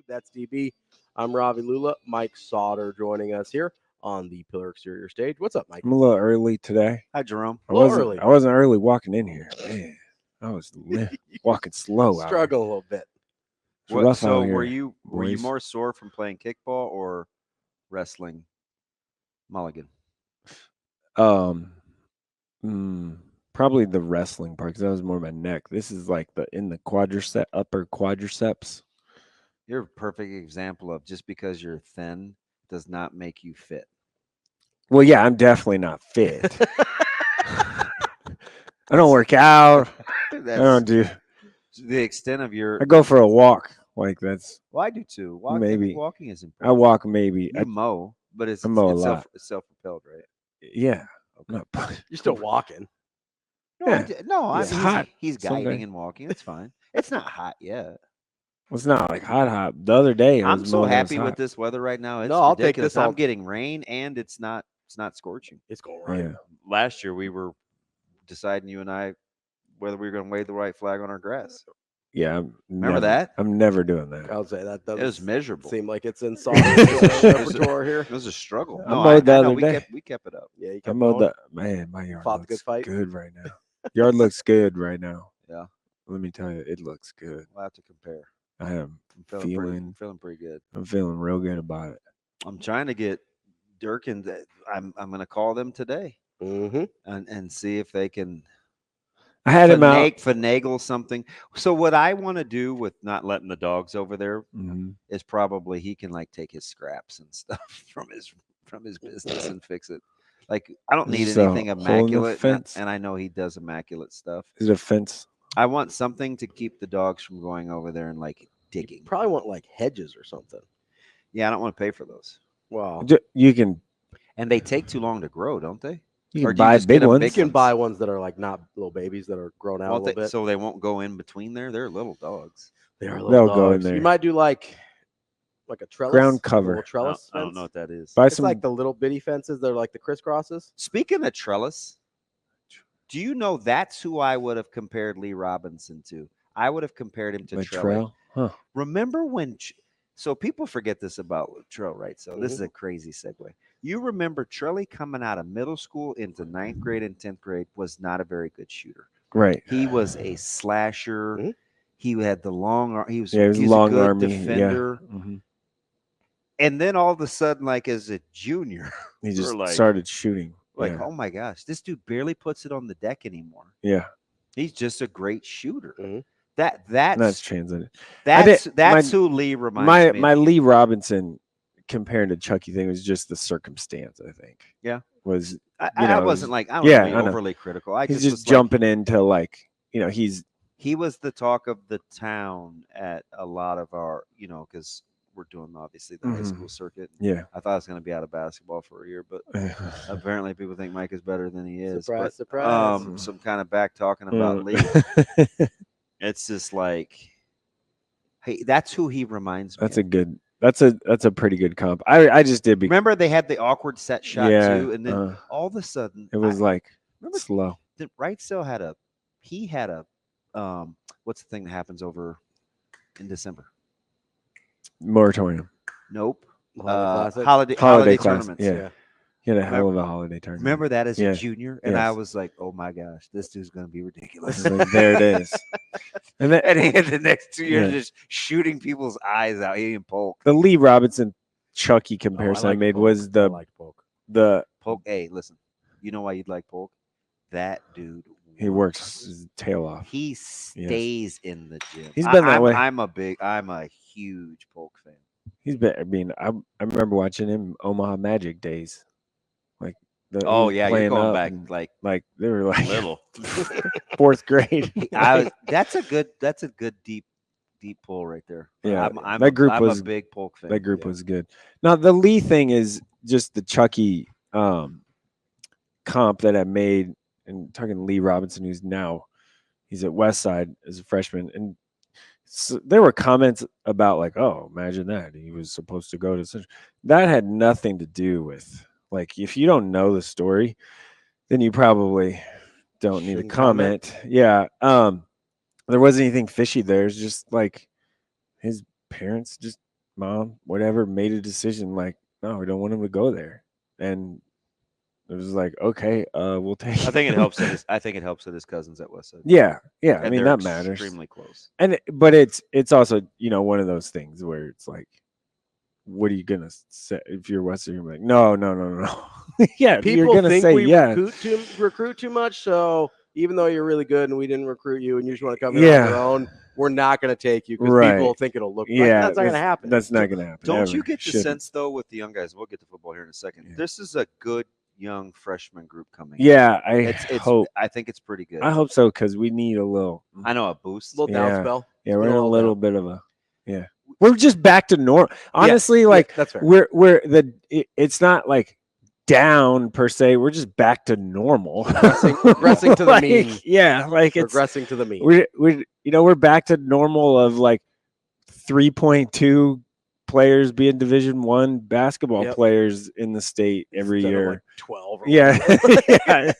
That's DB. I'm Ravi Lula. Mike Sautter joining us here on the Pillar Exterior stage. What's up, Mike? I'm a little early today. Hi, Jerome. A little early. I wasn't early walking in here. Man, I was walking slow. Struggle a little bit. It's rough So out here, were you boys. more sore from playing kickball or wrestling mulligan? Probably the wrestling part because that was more my neck. This is like in the upper quadriceps. You're a perfect example of just because you're thin does not make you fit. Well, yeah, I'm definitely not fit. I don't work out. I don't do. The extent of your. I go for a walk. Like that's. Well, I do too. Maybe walking is I important. walk maybe. You mow, but it's I mow a lot. self-propelled, right? Yeah. Okay. You're still walking. No, Yeah. It's he's, hot he's guiding someday. and walking. It's fine. It's not hot yet. Well, it's not like hot. The other day, I'm so happy with this weather right now. It's I'll take ridiculous. this all- I'm getting rain, and it's not scorching. It's going right. Yeah. Last year, we were deciding, you and I, whether we were going to wave the white flag on our grass. Yeah. Remember that? I'm never doing that. I'll say that It was miserable. seem like it's in Sauter's repertoire here. It was a struggle. I mowed the I other know. day. We kept it up. Yeah, you I kept mowed going. man. My yard Fought the good looks fight. good right now. Yard looks good right now. Yeah. Let me tell you, it looks good. We'll have to compare. I am I'm feeling pretty good. I'm feeling real good about it. I'm trying to get Durkin. I'm going to call them today Mm-hmm. and see if they can I had him out. finagle something. So what I want to do with not letting the dogs over there Mhm. is probably he can like take his scraps and stuff from his business and fix it. Like I don't need Is this a anything hole in the immaculate, fence? and I know he does immaculate stuff. Is it a fence? I want something to keep the dogs from going over there and like digging. Probably want like hedges or something. Yeah, I don't want to pay for those, Well, You can and they take too long to grow, don't they? you Or can do you buy just get big them ones. you big can ones? buy ones that are like not little babies that are grown out a little bit. So they won't go in between there. They're little dogs. They are They'll little go in dogs. there. You might do like a trellis, Ground a cover. little trellis. I don't fence. know what that is. Buy It's some. like the little bitty fences. They're like the crisscrosses. Speaking of trellis, do you know that's who I would have compared Lee Robinson to? I would have compared him to Trell. Latrell? Huh. Remember when? So people forget this about Trell, right? So this is a crazy segue. You remember Trelly coming out of middle school into 9th grade and 10th grade was not a very good shooter. Right. He was a slasher. Mhm. He had the long arm. He was Yeah, it was a long good army. defender. Yeah. Mhm. And then all of a sudden, like as a junior, He we're just like, started shooting. like, yeah. Oh my gosh, this dude barely puts it on the deck anymore. Yeah. He's just a great shooter. Mhm. That's translated. That's who Lee reminds me. My of. Lee Robinson compared to Chucky thing was just the circumstance. I think. Yeah. Was I wasn't like I don't yeah, want to I be know. overly critical. I he's just just was jumping into like he was the talk of the town at a lot of our because we're doing obviously the high Mhm. school circuit. yeah. I thought I was going to be out of basketball for a year, but apparently people think Mike is better than he is. Surprise, but, surprise. Some kind of back talking about Lee. It's just like, hey, that's who he reminds me. That's a good. That's a pretty good comp. I just did. Remember they had the awkward set shot Yeah, too, and then all of a sudden it was like remember slow. that Wrightsell had a what's the thing that happens over in December? Moratorium. Nope. Classic. Holiday Holiday class, tournaments. yeah. He had a hell of a holiday tournament. Remember that as Yeah. a junior, and I Yes. was like, "Oh my gosh, this dude's gonna be ridiculous." And then there it is. And then And he had the next 2 years Yeah. just shooting people's eyes out. He and Polk. the Lee Robinson Chucky Oh, comparison I like made Polk. was I like Polk. the Polk. Hey, listen. You know why you'd like Polk? That dude. he works his tail off. He stays in the gym. He's been that I'm, way. I'm a huge Polk fan. He's been. I mean, I remember watching him Omaha Magic days. Like he Oh was yeah, you're playing going up back and, like they were like little. 4th grade. That's a good deep pull right there. Yeah, I'm that group I'm was- a big Polk fan. That group Yeah. was good. Now the Lee thing is just the Chucky comp that I made, and talking Lee Robinson, who's now he's at Westside as a freshman, and so there were comments about like, oh, imagine that he was supposed to go to such. That had nothing to do with like if you don't know the story, then you probably don't need to Shouldn't comment. comment. Yeah, there wasn't anything fishy there. It's just like his parents just mom, whatever, made a decision like, no, we don't want him to go there. And it was like, okay, we'll take I think it him. helps that his cousins at Westside. Yeah. I And mean, they're that matters. extremely close. But it's also, one of those things where it's like, what are you gonna say if you're Western? You're like, no. Yeah, you're People gonna think say we yeah. recruit too much. So even though you're really good and we didn't recruit you and you just want to come here on your own, we're not going to take you because Right. people think it'll look like Yeah, that's not going to happen. That's not gonna happen. Don't ever. you get the Shouldn't. sense though with the young guys? We'll get to football here in a second. Yeah. This is a good young freshman group coming. Yeah, It's hope. I think it's pretty good. I hope so because we need a little. I know a boost. little down spell. Yeah, we're in a Little little down. bit of a. Yeah, we're just back to normal. Honestly, like that's fair. it's not like down per se. We're just back to normal. Regressing to the mean. Yeah, like it's regressing to the mean. We're back to normal of like 3.2 players being Division I basketball players in the state every Instead of, year. like 12. Or Yeah.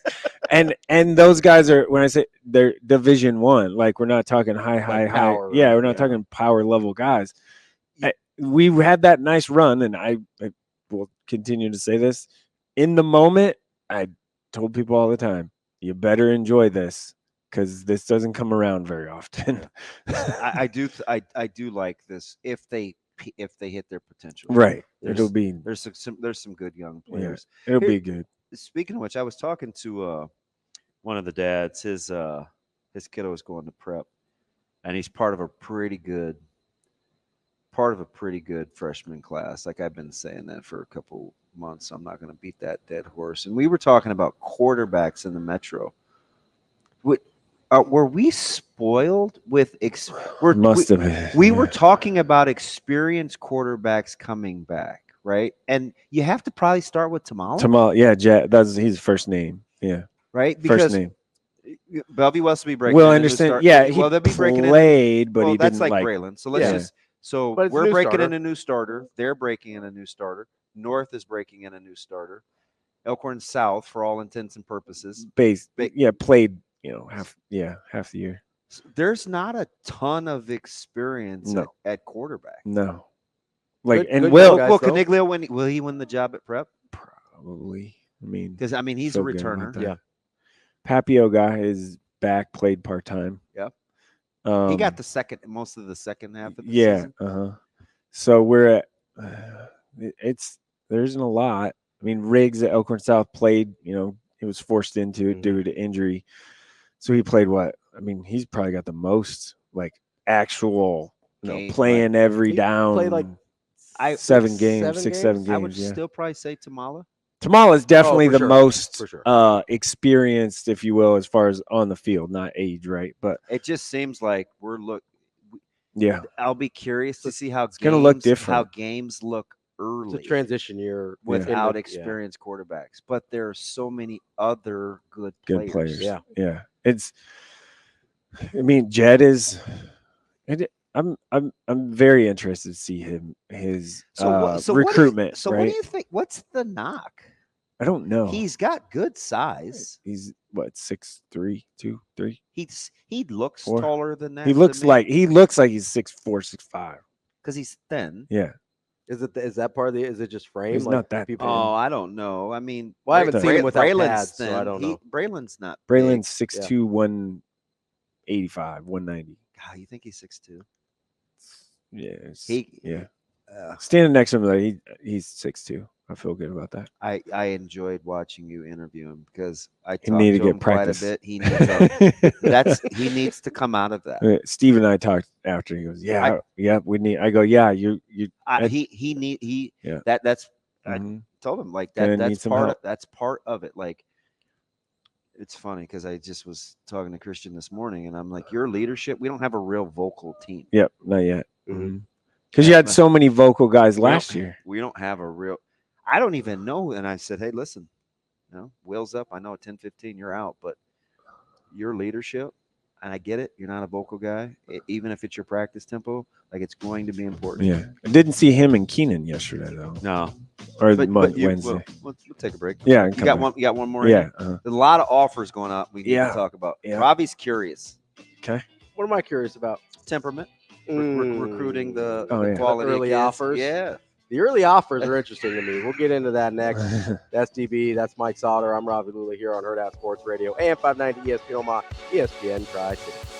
And those guys are, when I say they're Division I, like we're not talking high. power, Yeah, we're not talking power level guys. We had that nice run, and I will continue to say this. In the moment, I told people all the time, you better enjoy this because this doesn't come around very often. I do like this if they hit their potential. Right. There's some good young players. It'll be good. Speaking of which, I was talking to one of the dads. His kiddo is going to prep, and he's part of a pretty good freshman class. Like I've been saying that for a couple months. So I'm not going to beat that dead horse. And we were talking about quarterbacks in the Metro. Were we spoiled with? Must have been. We were talking about experienced quarterbacks coming back, right? And you have to probably start with Tamala. Tamala, yeah, that's his first name. Yeah, right. Because first name. Bellevue wants to be breaking. Well, I understand. Yeah, he they'll be breaking played, but well, he that's didn't like Braylon. So let's just. So But it's a we're new breaking starter. in a new starter. They're breaking in a new starter. North is breaking in a new starter. Elkhorn South, for all intents and purposes, played. Half the year. There's not a ton of experience at quarterback. No, like Good Will guys, though. Caniglio will he win the job at prep? Probably. I mean, Because he's a returner. Yeah. Papio guy is back, played part time. Yep. He got most of the second half of the season. So we're at. There isn't a lot. I mean, Riggs at Elkhorn South played. He was forced into it due to injury. So he played what? I mean, he's probably got the most like actual playing every down. Played like 7 games, 7 games. I would still probably say Tamala. Tamala is definitely the sure. most For sure. experienced, if you will, as far as on the field, not age, right? But it just seems like I'll be curious to see how it's going to look different. How games look early. It's a transition year without experienced quarterbacks, but there are so many other good players. Yeah. Jed is. I'm very interested to see his recruitment. What do you think? What's the knock? I don't know. He's got good size. He's what 6'3", 2, 3. He looks 4. Taller than that. He looks like he's 6'4", 6'5". Because he's thin. Yeah. Is that part of the? Is it just frame? He's not that. People. Oh, I don't know. I mean, I haven't seen him without Braylon's pads, thin. so I don't know. Braylon's not. Braylon's 6'2", 185, 190. God, you think he's 6'2"? Yeah. Standing next to him, he's 6'2". I feel good about that. I enjoyed watching you interview him because I talked to him practice quite a bit. He needs to come out of that. Steve and I talked after. He goes, we need. I go, you. That's. I told him like that. That's part of it. Like, it's funny because I just was talking to Christian this morning, and I'm like, your leadership. We don't have a real vocal team. Yep, not yet. Because you had so many vocal guys last year. We don't have a real. I don't even know. And I said, hey, listen, Will's up. I know at 10:15 you're out, but your leadership, and I get it. You're not a vocal guy, even if it's your practice tempo. Like, it's going to be important. Yeah, I didn't see him and Keenan yesterday though. No, or Wednesday. We'll take a break. Yeah, you got one. You got one more. Yeah, There's a lot of offers going up. We need to talk about. Yeah. Ravi's curious. Okay. What am I curious about? Temperament. recruiting the yeah. quality Early kids. offers. Yeah. The early offers are interesting to me. We'll get into that next. That's DB. That's Mike Sautter. I'm Ravi here on Hurrdat Sports Radio, AM 590 ESPN Omaha, ESPN Tri-City.